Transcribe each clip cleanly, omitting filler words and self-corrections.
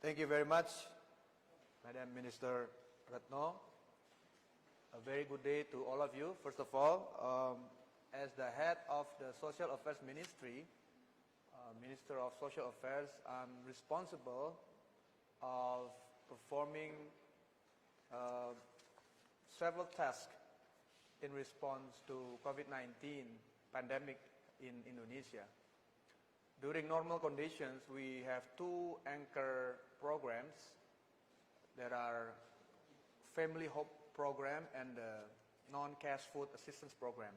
Thank you very much, Madam Minister Retno. A very good day to all of you. First of all, as the head of the Social Affairs Ministry, Minister of Social Affairs, I'm responsible of performing several tasks in response to COVID-19 pandemic in Indonesia. During normal conditions, we have two anchor programs. There are Family Hope Program and the Non-Cash Food Assistance Program.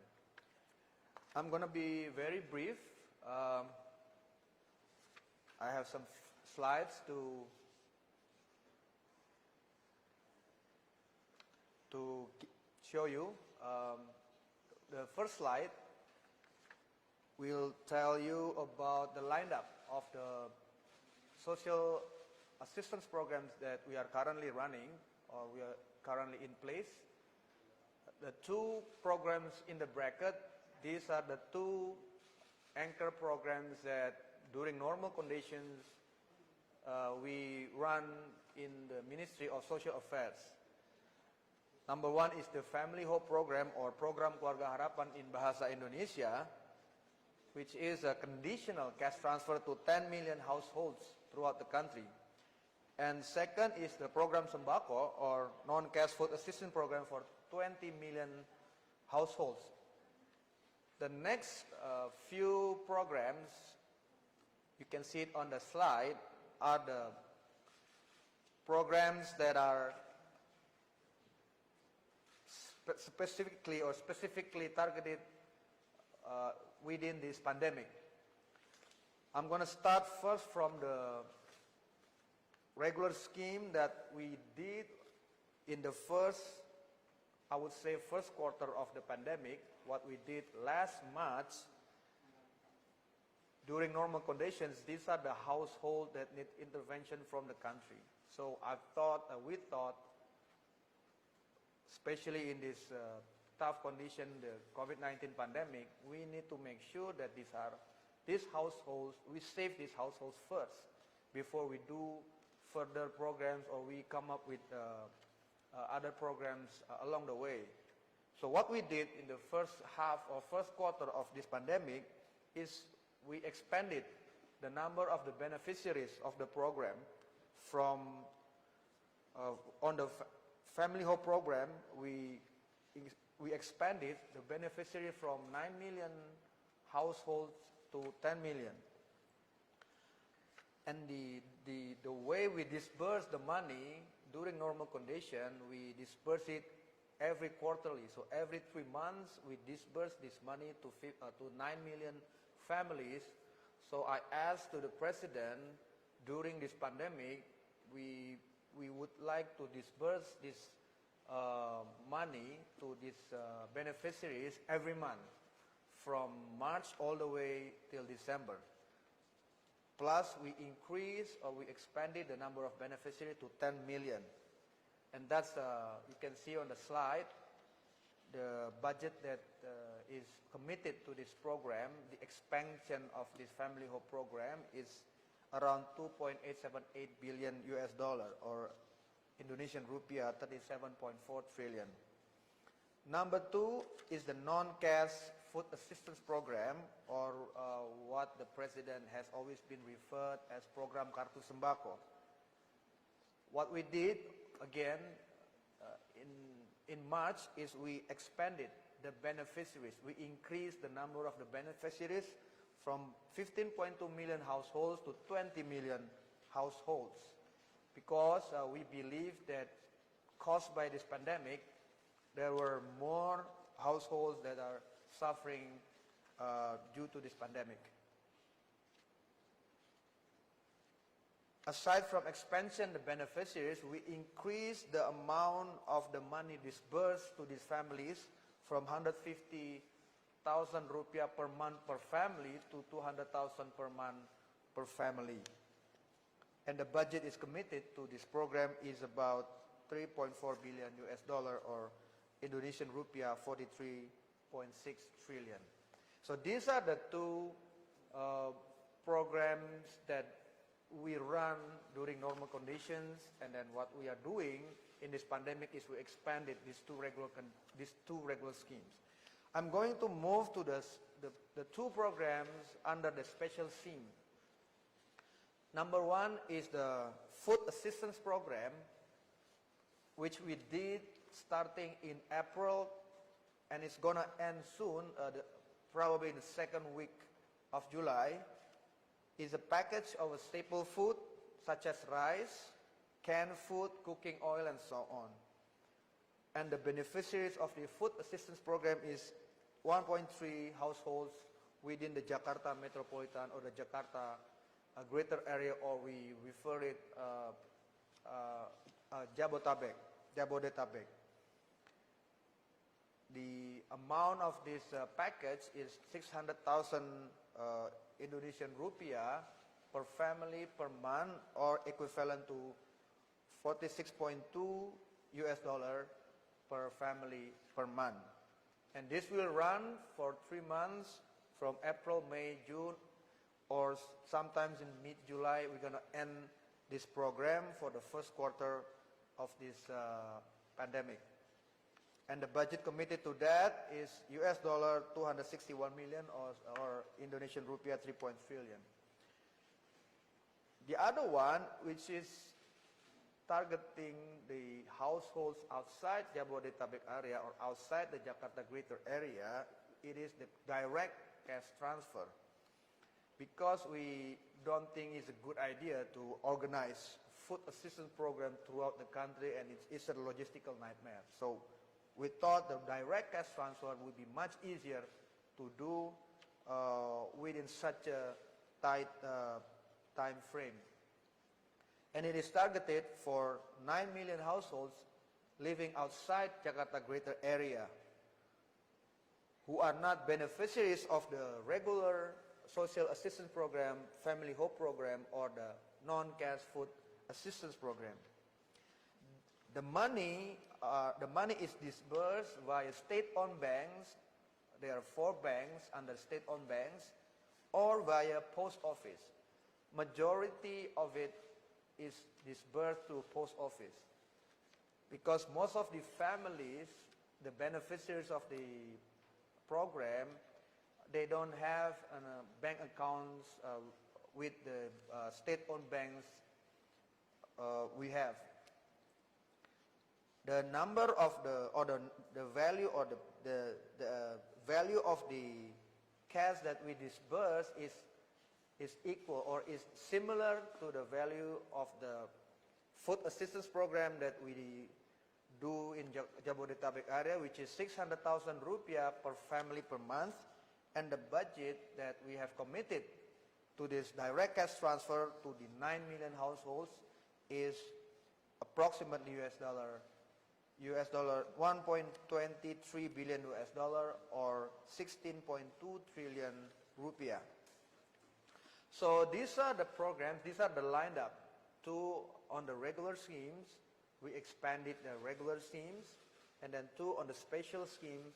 I'm going to be very brief. I have some slides to show you. The first slide will tell you about the lineup of the social assistance programs that we are currently running or we are currently in place. The two programs in the bracket, these are the two anchor programs that during normal conditions we run in the Ministry of Social Affairs. Number one is the Family Hope Program or Program Keluarga Harapan in Bahasa Indonesia, which is a conditional cash transfer to 10 million households throughout the country. And second is the Program Sembako or Non-Cash Food Assistance Program for 20 million households. The next few programs, you can see it on the slide, are the programs that are specifically targeted within this pandemic. I'm going to start first from the regular scheme that we did in the first quarter of the pandemic. What we did last March, during normal conditions, these are the households that need intervention from the country. So we thought, especially in this tough condition, the COVID-19 pandemic, we need to make sure that these households, we save these households first before we do further programs or we come up with other programs along the way. So what we did in the first half or first quarter of this pandemic is we expanded the number of the beneficiaries of the program from on the Family Hope Program, we expanded the beneficiary from 9 million households to 10 million. And the way we disperse the money during normal condition, we disperse it every quarterly. So every 3 months, we disperse this money to 9 million families. So I asked to the President, during this pandemic, we would like to disperse this money to these beneficiaries every month from March all the way till December. Plus we expanded the number of beneficiaries to 10 million. And that's, you can see on the slide, the budget that is committed to this program. The expansion of this Family Hope Program is around 2.878 billion US dollar or Indonesian rupiah 37.4 trillion. Number two is the Non-Cash Food Assistance Program or what the President has always been referred as Program Kartu Sembako. What we did again in March is we expanded the beneficiaries. We increased the number of the beneficiaries from 15.2 million households to 20 million households because we believe that caused by this pandemic, there were more households that are suffering due to this pandemic. Aside from expansion the beneficiaries, we increased the amount of the money disbursed to these families from 150,000 rupiah per month per family to 200,000 per month per family. And the budget is committed to this program is about 3.4 billion US dollar or Indonesian rupiah 43.6 trillion. So these are the two programs that we run during normal conditions, and then what we are doing in this pandemic is we expanded these two regular schemes. I'm going to move to the two programs under the special scheme. Number one is the Food Assistance Program, which we did starting in April, and it's going to end soon, probably in the second week of July. Is a package of a staple food such as rice, canned food, cooking oil, and so on. And the beneficiaries of the Food Assistance Program is 1.3 households within the Jakarta Metropolitan or the Jakarta greater area, or we refer it Jabodetabek. The amount of this package is 600,000 Indonesian rupiah per family per month, or equivalent to $46.2 per family per month. And this will run for 3 months from April, May, June, or sometimes in mid-July. We're going to end this program for the first quarter of this pandemic. And the budget committed to that is $261 million, or Indonesian rupiah 3 trillion. The other one, which is targeting the households outside Jabodetabek area or outside the Jakarta greater area, it is the direct cash transfer. Because we don't think it's a good idea to organize food assistance program throughout the country, and it's a logistical nightmare. So we thought the direct cash transfer would be much easier to do within such a tight time frame. And it is targeted for 9 million households living outside Jakarta greater area who are not beneficiaries of the regular social assistance program, family hope program, or the non-cash food assistance program. The money is disbursed via state-owned banks. There are 4 banks under state-owned banks, or via post office. Majority of it is disbursed through post office, because most of the families, the beneficiaries of the program, they don't have bank accounts with the state-owned banks we have. The number of the value or the value of the cash that we disburse is equal or is similar to the value of the food assistance program that we do in Jabodetabek area, which is 600,000 rupiah per family per month, and the budget that we have committed to this direct cash transfer to the 9 million households is approximately $1.23 billion or 16.2 trillion rupiah. So these are the programs, these are the lined up. 2 on the regular schemes, we expanded the regular schemes, and then 2 on the special scheme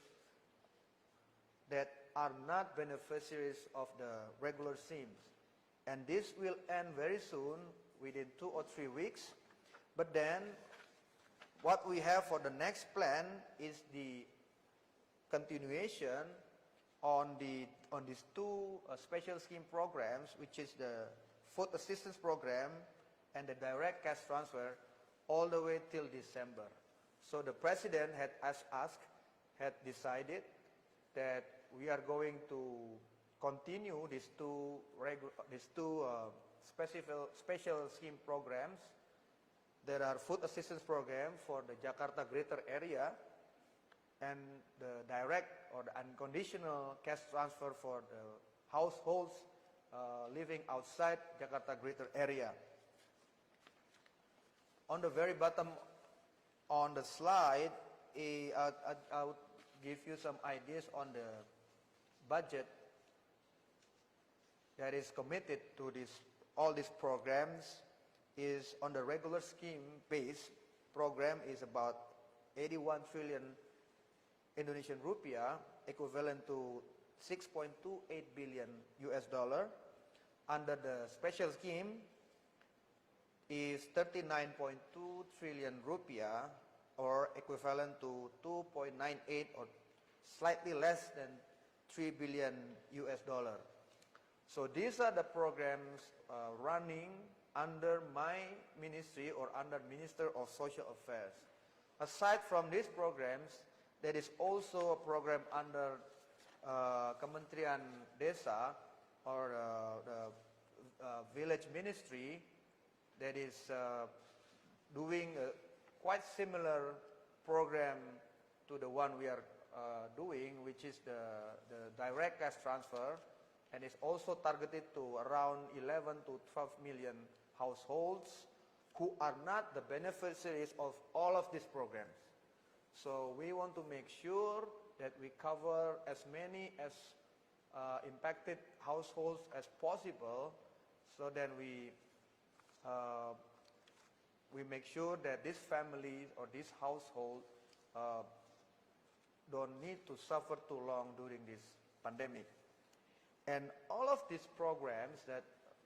that are not beneficiaries of the regular schemes. And this will end very soon, within 2 or 3 weeks. But then, what we have for the next plan is the continuation on these 2 special scheme programs, which is the food assistance program and the direct cash transfer, all the way till December. So the president had decided that we are going to continue these two special scheme programs. There are food assistance program for the Jakarta greater area, and the direct or the unconditional cash transfer for the households living outside Jakarta greater area. On the very bottom on the slide, I would give you some ideas on the budget that is committed to all these programs. Is on the regular scheme base program is about 81 trillion Indonesian rupiah, equivalent to $6.28 billion. Under the special scheme, is 39.2 trillion rupiah, or equivalent to 2.98 or slightly less than 3 billion US dollar. So these are the programs running under my ministry or under Minister of Social Affairs. Aside from these programs, there is also a program under Kementerian Desa or the village ministry that is doing a quite similar program to the one we are doing, which is the direct cash transfer, and it's also targeted to around 11 to 12 million households who are not the beneficiaries of all of these programs. So we want to make sure that we cover as many as impacted households as possible, so that we make sure that these families or this household don't need to suffer too long during this pandemic. And all of these programs that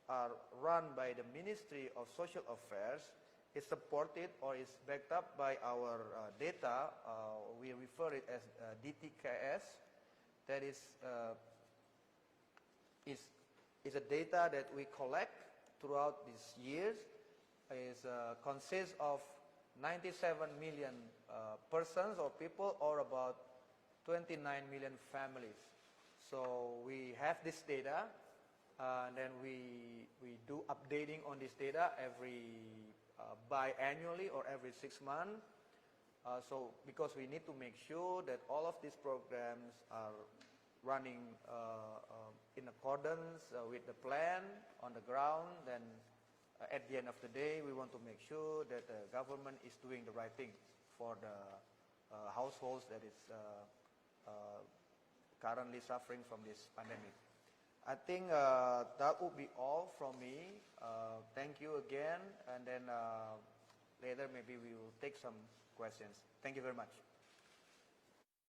are run by the Ministry of Social Affairs is supported or is backed up by our data. We refer it as DTKS. That is a data that we collect throughout these years. Consists of 97 million persons or people, or about 29 million families. So we have this data, and then we do updating on this data every biannually or every 6 months. So because we need to make sure that all of these programs are running in accordance with the plan on the ground, then at the end of the day, we want to make sure that the government is doing the right thing for the households that is currently suffering from this pandemic. I think that would be all from me. Thank you again, and then later maybe we will take some questions. Thank you very much.